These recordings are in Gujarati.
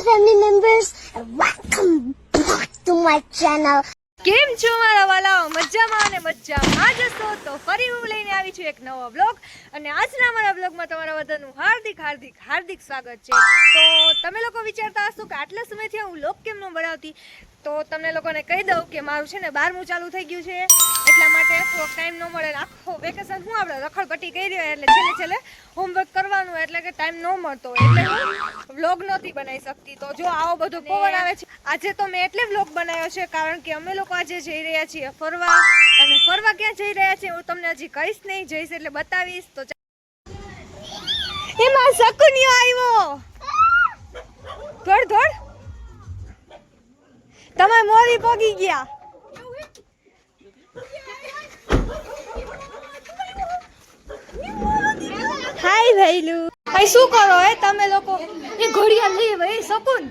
family members, and welcome back to my channel. કેમ છો મારા વાલાઓ? મજામાં અને મજામાં જ હશો તો ફરી હું લઈને આવી છું એક નવો બ્લોગ અને આજના મારા બ્લોગમાં તમારા બધાનું હાર્દિક સ્વાગત છે. તો તમે લોકો વિચારતા હશો કે આટલા સમયથી હું બ્લોગ કેમ ન બનાવતી, તો તમને લોકોને કહી દઉં કે મારું છે ને 12મું ચાલુ થઈ ગયું છે, એટલા માટે થોડોક ટાઈમ ન મળે. આખો વેકેશન હું આપણે રખડપટ્ટી કરી રહ્યો એટલે છેલ્લે હોમવર્ક કરવાનું એટલે કે ટાઈમ ન મળતો, એટલે હું વ્લોગ નહોતી બનાવી શકતી. તો જો આવો બધો પવન આવે છે, આજે તો મેં એટલે વ્લોગ બનાવ્યો છે કારણ કે અમે લોકો આજે જઈ રહ્યા છીએ ફરવા. અને ફરવા ક્યાં જઈ રહ્યા છીએ હું તમને હજી કહીશ નહીં, જઈશ એટલે બતાવીશ. તો એમાં શકુનિયો આવ્યો, ધોડ તમે મોરી પોગી ગયા. હાય ભાઈલું, ભાઈ શું કરો હે તમે લોકો? એ ઘડિયાળ લઈ ભાઈ શકુન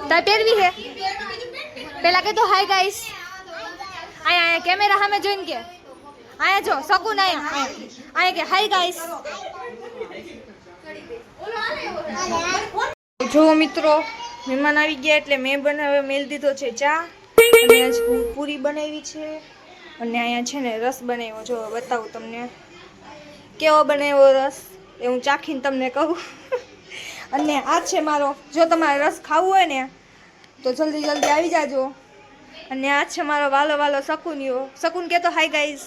તાર પહેરવી હે? પેલા કે તો હાય ગાઈસ, આયા કેમેરા સામે જોઈને કે આયા જો શકુન, આયા કે હાય ગાઈસ. જો મિત્રો મહેમાન આવી ગયા એટલે મેં મેલ દીધો છે ચા, અને હું પૂરી બનાવી છે અને અહીંયા છે ને રસ બનાવ્યો. જો બતાવું તમને કેવો બનાવ્યો રસ, એ હું ચાખીને તમને કહું. અને આ છે મારો, જો તમારે રસ ખાવું હોય ને તો જલ્દી આવી જાજો. અને આ છે મારો વાલો શકુનિયો. શકુન કે તો હાય ગાઈસ,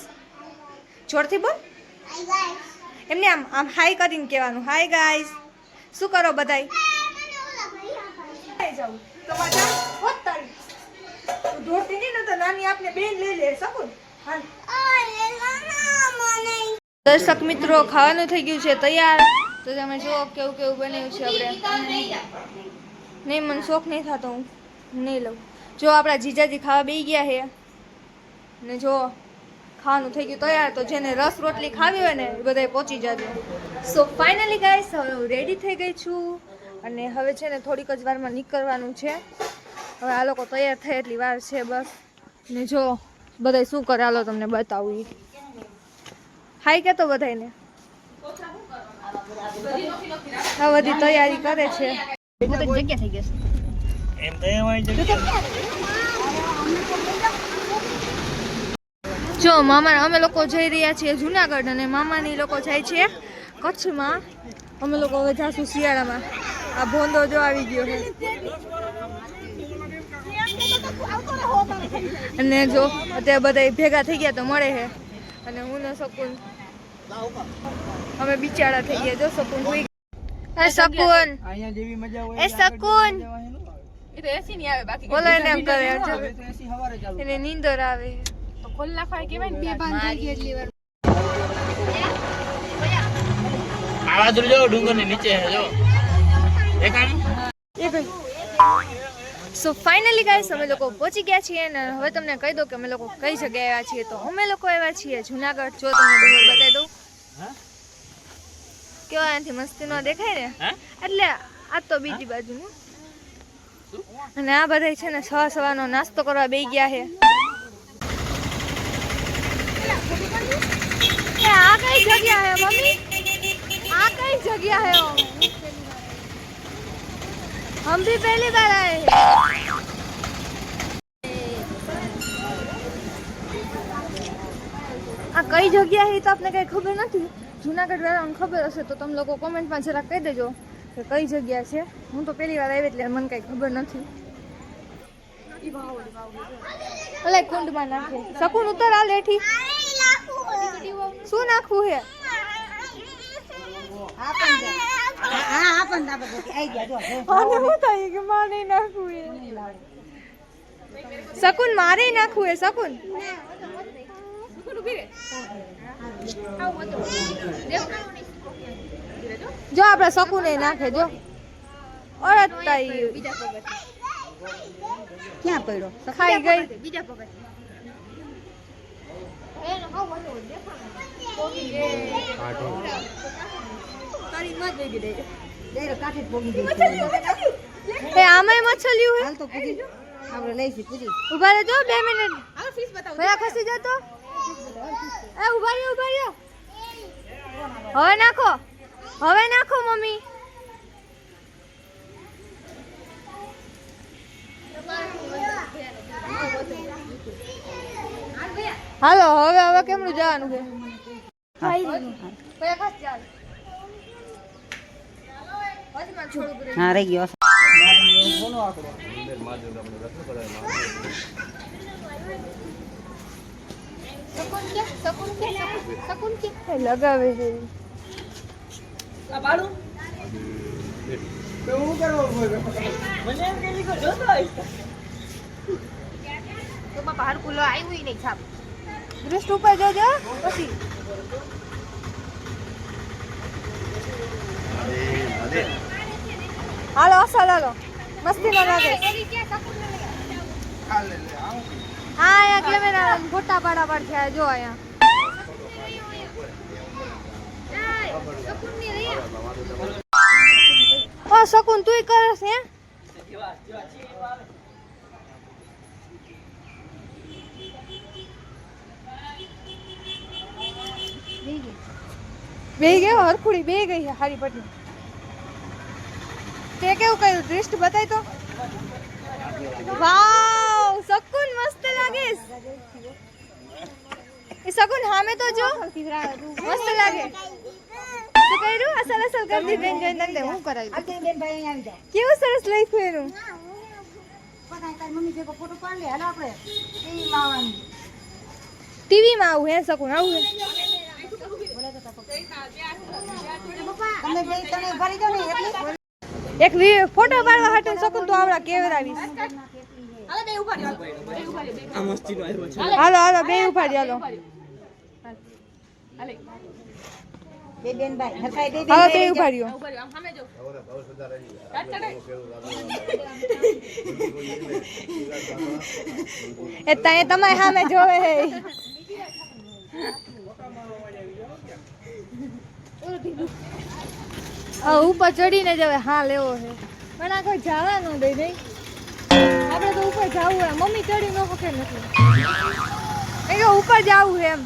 જોરથી બોલ. એમને આમ હાય કરીને કહેવાનું, હાય ગાઈસ. શું કરો બધાય? દોડતી નહીં ને તો નાની આપને બેન લઈ લે શકુન. દર્શક મિત્રો ખાવાનું થઈ ગયું છે તૈયાર, તો તમે જુઓ કેવું બનાવ્યું છે. આપણે નહીં, મને શોખ નહીં થતો, હું નહીં લઉં. જો આપણા જીજાજી ખાવા બેસી ગયા છે ને જો ખાવાનું થઈ ગયું તૈયાર. તો જેને રસ રોટલી ખાવી હોય ને એ બધાય પહોંચી જાજો. સો ફાઇનલી ગાઈસ હવે હું રેડી થઈ ગઈ છું અને હવે છે ને થોડીક જ વારમાં નીકળવાનું છે. હવે આ લોકો તૈયાર થાય એટલી વાર છે બસ. ને જો બધાય શું કરે હાલો તમને બતાવું. હાય કે તો બધાને આ બધી તૈયારી કરે છે. જગ્યા થઈ ગઈ જો મામા, અમે લોકો જઈ રહ્યા છીએ જુનાગઢ અને મામાની લોકો જાય છે કચ્છમાં. અમે લોકો હવે જાશું શિયાળામાં. આ ભોંદો જો આવી ગયો છે અને જો અત્યારે બધા ભેગા થઈ ગયા તો મળે છે. અને હું ને શકુન અમે બિચારા થઈ ગયા. જો શકુન હોઈ એ શકુન, એ શકુન એ તો એસી ની આવે, બાકી બોલો એને એમ કરે એને નીંદર આવે તો ખોલ નાખવા કેવાય ને. બે ભાન થઈ ગઈ એટલી વાર. આવા દૂર જો ડુંગર ની નીચે છે જો દેખાણી. સો ફાઇનલી ગાઈસ અમે લોકો પહોંચી ગયા છીએ અને હવે તમને કહી દઉં કે અમે લોકો કઈ જગ્યાએ આવ્યા છીએ. તો અમે લોકો આવ્યા છીએ જુનાગઢ. જો તમને ડુંગર બતાવી દઉં કેવો અહીંથી મસ્તી નો દેખાય ને, એટલે આ તો બીજી બાજુનું. અને આ બધા છે ને સવારનો નાસ્તો કરવા બેસી ગયા છે. આ કઈ જગ્યા હે મમ્મી? આ કઈ જગ્યા હે? हम भी पहली बार आए हैं. આ કઈ જગ્યા છે તો આપને કઈ ખબર નથી. જુનાગઢ વાળાને ખબર હશે તો તમે લોકો કોમેન્ટમાં જરા કહી દેજો કે કઈ જગ્યા છે. હું તો પહેલી વાર આવી એટલે મને કઈ ખબર નથી. ઓલે કુંડમાં નાખે. શકુન ઉતર આ લેઠી. શું નાખવું હે? શકુન મારે નાખવું હે. શકુન જો આપડે શકુન એ નાખે જો. ક્યાં પડ્યો? ખાઈ ગઈ. બીજા પગત આમાં મછલિયું હાલ તો પૂરી આપણે લઈશું પૂરી. ઉભા રહેજો 2 મિનિટ. ભયા ખસી જતો. એ ઉભા રહ્યો. હવે નાખો મમ્મી. હાલો હવે કેમનું જવાનું છે પૈયા ખાસ ચાલ હા રહી ગયો લગાવે છે દૃષ્ટ ઉપર જોજો પછી હાલો અસલ હાલો મસ્તી ન લાગે હા અહીંયા કેમેરા ફોટા પાડા પર છે જો અહીંયા ઓ શકુન તુંય કરે છે બે ગયો હરખુડી બે ગઈ છે હારી પટની તે કેવું કર્યું દૃષ્ટ બતાય તો વાવ શકુન મસ્ત લાગીશ એ શકુન હામે તો જો મસ્ત લાગે શું કર્યું અસલ કરી દી બેન જોઈને તમને હું કરાવ્યું કેવું સરસ લખ્યું એનું ટીવી માં આવું હે શકુન આવું હે એક ફોટો પાડવા હાટે શકુન તો આવડા કેવરાવીશ હાલો બે ઉપાડી હાલો હાલો બે ઉપાડ્યો એ તાય તમારે સામે જોવે હે ઉપર ચડીને જ હવે હા લેવો છે પણ આ કોઈ જવા ન દે નહીં આપણે તો ઉપર જવું હોય મમ્મી ચડી ન શકે નથી એ કે ઉપર જવું છે એમ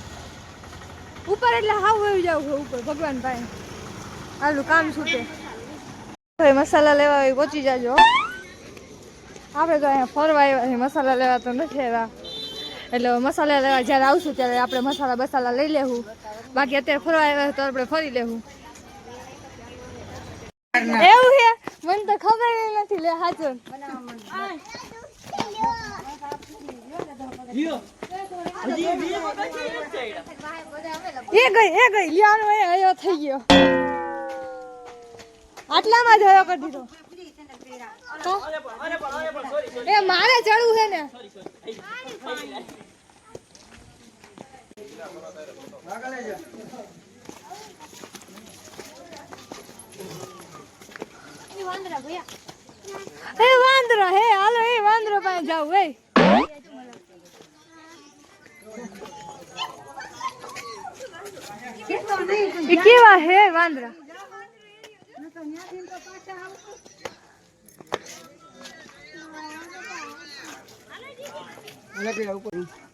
ઉપર એટલે હાવ વયું જવું છે ઉપર ભગવાન પાસે આટલું કામ છૂટે હવે મસાલા લેવા હોય પહોંચી જાજો આપણે તો અહીંયા ફરવા આવ્યા છે મસાલા લેવા તો નથી આવ્યા એટલે મસાલા લેવા જ્યારે આવશું ત્યારે આપણે મસાલા બસાલા લઈ લેવું બાકી અત્યારે ફરવા આવ્યા તો આપણે ફરી લેવું એવું છે મને તો ખબર નથી લે હાચો એ ગઈ લિયાનો એ હયો થઈ ગયો આટલામાં જ હયો કરી દીધો એ મારે ચડવું છે ને વાંદરા હે હાલો એ વાંદરો પાસે જાવ એ કેવા હે વાંદરા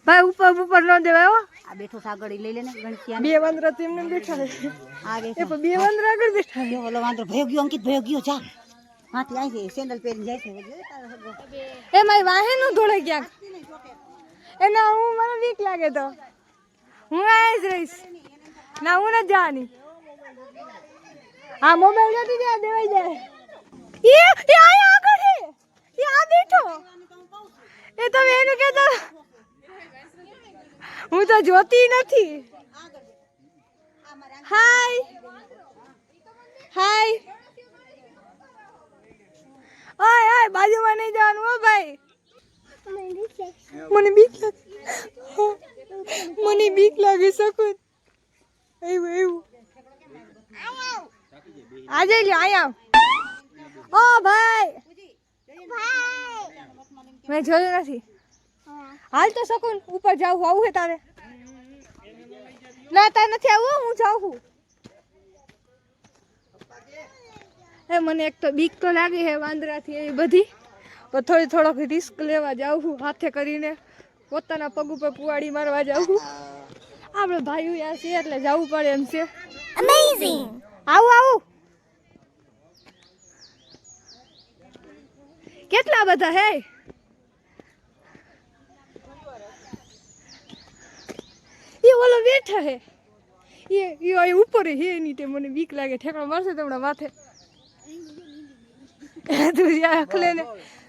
ભાઈ ઉપર ન દેવાય હો આ બેઠો સાગડી લઈ લેને ગણસિયા બે વાંદરા તેમને બેઠા છે આગે એ પણ બે વાંદરા આગળ બેઠા જો ઓલો વાંદરો ભયો ગયો અંકિત ભયો ગયો જા હાથી આવી છે સેન્ડલ પહેરીને જાય છે એ મારી વાહે નું ધોળે ક્યાંક એના હું મને બીક લાગે તો હું આવીશ રહીશ ના હું નથી જવાની હા મોબાઈલ નથી ત્યાં દેવાઈ જાય એ આયા આગળ છે એ આ બેઠો એ તમે એનું કહેતો હું તો જોતી નથી હાય ઓય બાજુમાં નહીં જવાનું હો ભાઈ મને બીક લાગે શકુન એવું આજે લ્યો આયા ઓ ભાઈ મેં જોયું નથી હાલ તો શકુન ઉપર જાવું આવું હે તારે ના તારે નથી આવું હું જાઉં છું એ મને એક તો બીક તો લાગી હે વાંદરાથી એવી બધી પણ થોડોક રિસ્ક લેવા જાઉં છું હાથે કરીને પોતાના પગ ઉપર પુવાડી મારવા જાઉં છું આપણે ભાઈઓ યા છે એટલે જવું પડે એમ છે Amazing! આવું કેટલા બધા હે બેઠા હે એ અહીં ઉપર હે એની તે મને બીક લાગે ઠેકડો મારશે તમને માથે તું યાર અખલે ને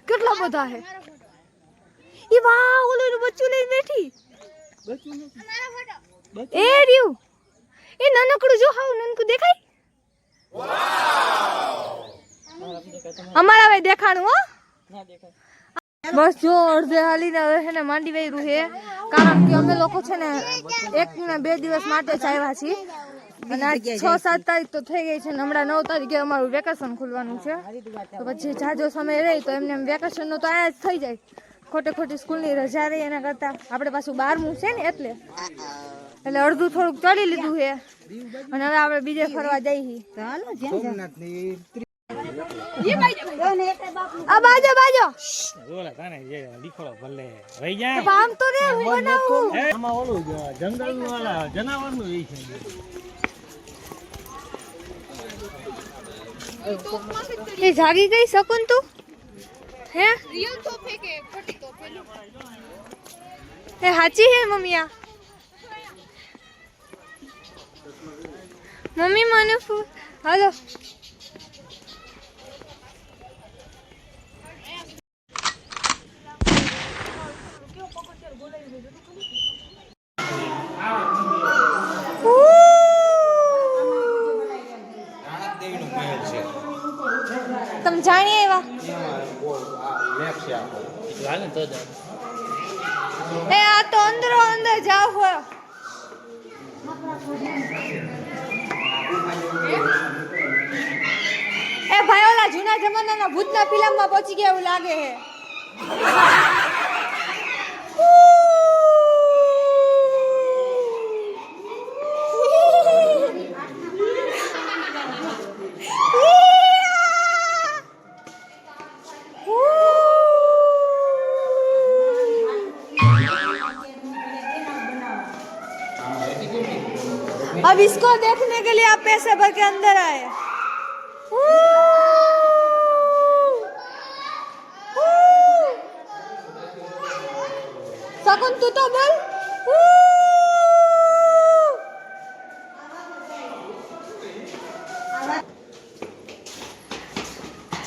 કેટલા બધા હે એ વાહ ઓલું બચ્ચું લઈને બેઠી એ રહ્યું એ નાનકડું જો હાવ નાનકું દેખાય અમારા ભાઈ દેખાણું હો બસ જો અડધે હાલીને હવે છે ને માંડી વૈરું છે કારણ કે અમે લોકો છે ને 1 ને 2 દિવસ માટે જ આવ્યા છીએ અને આજ 6-7 તારીખ તો થઈ ગઈ છે ને હમણાં 9 તારીખે અમારું વેકેશન ખુલવાનું છે તો પછી જાજો સમય રહે તો એમને વેકેશનનો તો આયા જ થઈ જાય ખોટી સ્કૂલની રજા રહી એના કરતાં આપણે પાછું 12મું છે ને એટલે અડધું થોડુંક ચડી લીધું છે અને હવે આપણે બીજે ફરવા જઈએ આ બાજો ઓલા તાને જે લીખોડો ભલે રહી જાય આમ તો રે હું બનાવું આમાં ઓલું જંગલનું ઓલા જનાવરનું એ છે એ જાગી ગઈ શકુન તું હે એ હાચી હે મમ્મી આ મમ્મી મને હાલો તમે જાણી આવ્યા એ આ તો અંદર જાવ હોય એ ભાઈ ઓલા જૂના જમાનાના ભૂતના ફિલ્મમાં પહોંચી ગયા એવું લાગે હે अब इसको देखने के लिए आप पैसे भर के अंदर आए શકુન તું તો બોલ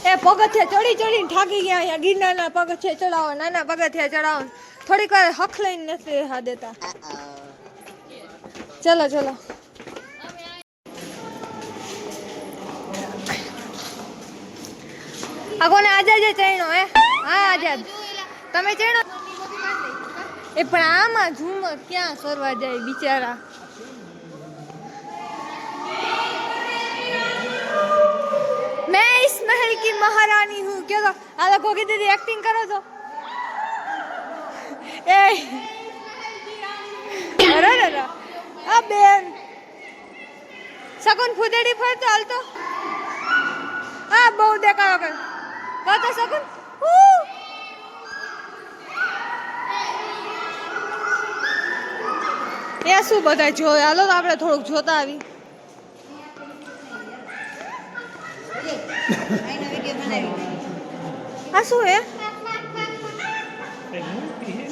એ પગથિયા ચડીને થાકી ગયા અહીંયા ગિરનારના પગથિયા ચડાવો નાના પગથિયા ચડાવો થોડીક વાર હખ લઈને નથી હા દેતા ચલો આ કોને આઝાદ ચણ્યો હે હા આઝાદ તમે ચણો એ પણ આમાં ઝુમર ક્યાં સરવા જાય બિચારા मैं इस महल की महारानी हूँ क्या आ लोगों की दीदी एक्टिंग करो तो ए अरे आ बेन શકુન ફુદેડી ફરતો હાલતો આ બહુ દેખાડો કર તો શકુન એ શું બધા જોય હાલો તો આપણે થોડુંક જોતા આવી हाँ शू है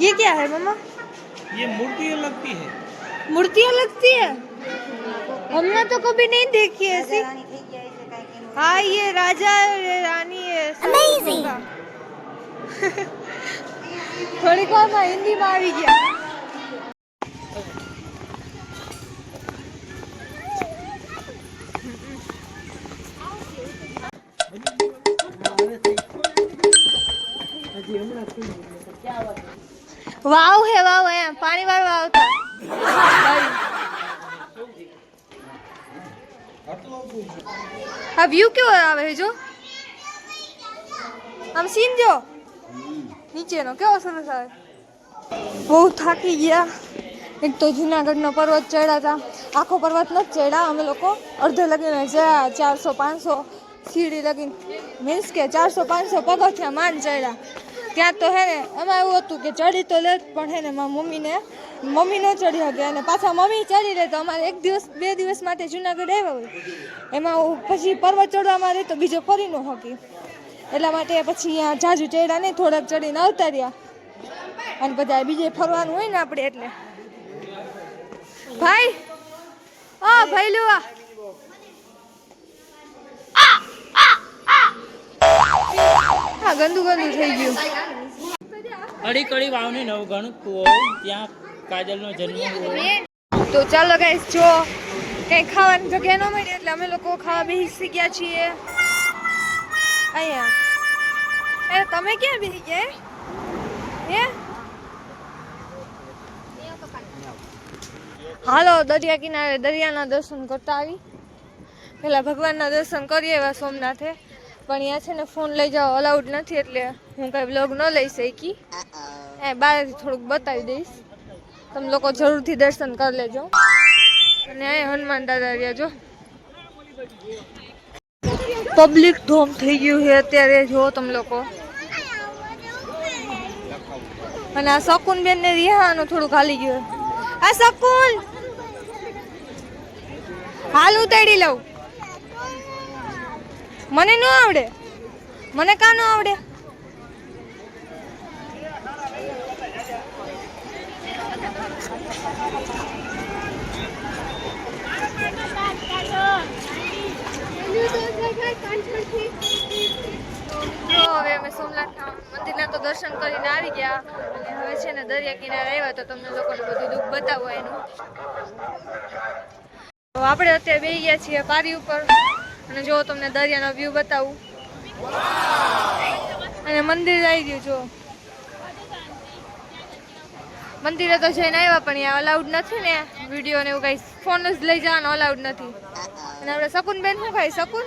ये क्या है मम्मा ये मूर्तियाँ लगती है मूर्तियाँ लगती है हमने तो कभी नहीं देखी ऐसी हाँ ये राजा रानी है Amazing. थोड़ी વાર માં હિન્દી માં આવી ગયા વાવ હે વાવ એમ પાણી વાળવા આવતા આ વ્યૂ કેવો આવે છે જો આમ સીન જો નીચેનો કેવો સરસ આવે બહુ થાકી ગયા એક તો જુનાગઢનો પર્વત ચડ્યા હતા આખો પર્વત નથી ચડ્યા અમે લોકો અડધે લગીને ચડ્યા 400-500 સીડી લગીને મીન્સ કે 400-500 પગથિયા માંડ ચડ્યા ત્યાં તો હે ને એમાં એવું હતું કે ચડી તો લે પણ હે ને મારા મમ્મી ન ચડી શકે અને પાછા મમ્મી ચડી લે તો અમારે 1 દિવસ 2 દિવસ માટે જુનાગઢ આવ્યા હોય એમાં પછી પર્વત ચડવામાં રહે તો બીજો ફરી ન શકી એટલા માટે પછી અહીંયા જાજુ ચડ્યા નહીં થોડાક ચડીને આવતા રહ્યા અને બધા બીજે ફરવાનું હોય ને આપણે એટલે ભાઈ ઓ ભૈલુઆ હા ગંદુ થઈ ગયું અડી કડી વાવની નવગણ કુવો ત્યાં કાજલનો જન્મ હોય. તો ચાલો ગાઈસ જો કંઈ ખાવાની જગ્યા ન મળી એટલે અમે લોકો ખાવા બેસી ગયા છીએ અહીંયા. એ તમે ક્યાં બેસી ગયા હે? હાલો દરિયા કિનારે દરિયાના દર્શન કરતા આવી. પેલા ભગવાનના દર્શન કરીએ એવા સોમનાથે, પણ અહીંયા છે ને ફોન લઈ જાઓ અલાઉડ નથી એટલે હું કઈ બ્લોગ ન લઈ શકી. બહારથી થોડુંક બતાવી દઈશ, તમે લોકો જરૂરથી દર્શન કરી લેજો. અને અહીં હનુમાન દાદા રહ્યા જો. પબ્લિક ધોમ થઈ ગયું છે અત્યારે જો તમે લોકો. અને આ શકુન બેન ને રિહાનું થોડુંક હાલી ગયું. આ શકુન હાલ ઉતારી લઉં. મને ન આવડે, મને કા ન આવડે? હવે અમે સોમનાથ મંદિરના તો દર્શન કરીને આવી ગયા અને હવે છે ને દરિયા કિનારે આવ્યા તો તમને લોકોને બધું દુઃખ બતાવવા એનું. આપણે અત્યારે બેસી ગયા છીએ પારી ઉપર અને જો તમને દરિયાનો વ્યૂ બતાવું. અને મંદિર આવી ગયું જો. મંદિરે તો જઈને આવ્યા પણ અહીંયા અલાઉડ નથી ને વિડીયો ને એવું કઈ, ફોન જ લઈ જવાનો અલાઉડ નથી. અને આપણે શકુન બેન શું ખાઈ? શકુન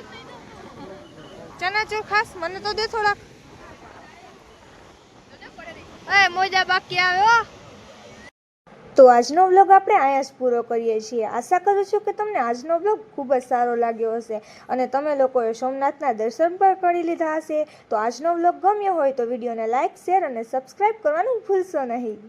ચનાચૂર ખાસ મને તો દે થોડાક. એ મોજા બાકી આવ્યો. તો આજનો વ્લોગ આપણે અહીંયા જ પૂરો કરીએ છીએ. આશા કરું છું કે તમને આજનો વ્લોગ ખૂબ જ સારો લાગ્યો હશે અને તમે લોકોએ સોમનાથના દર્શન પણ કરી લીધા હશે. તો આજનો વ્લોગ ગમ્યો હોય તો વિડીયોને લાઇક, શેર અને સબસ્ક્રાઈબ કરવાનું ભૂલશો નહીં.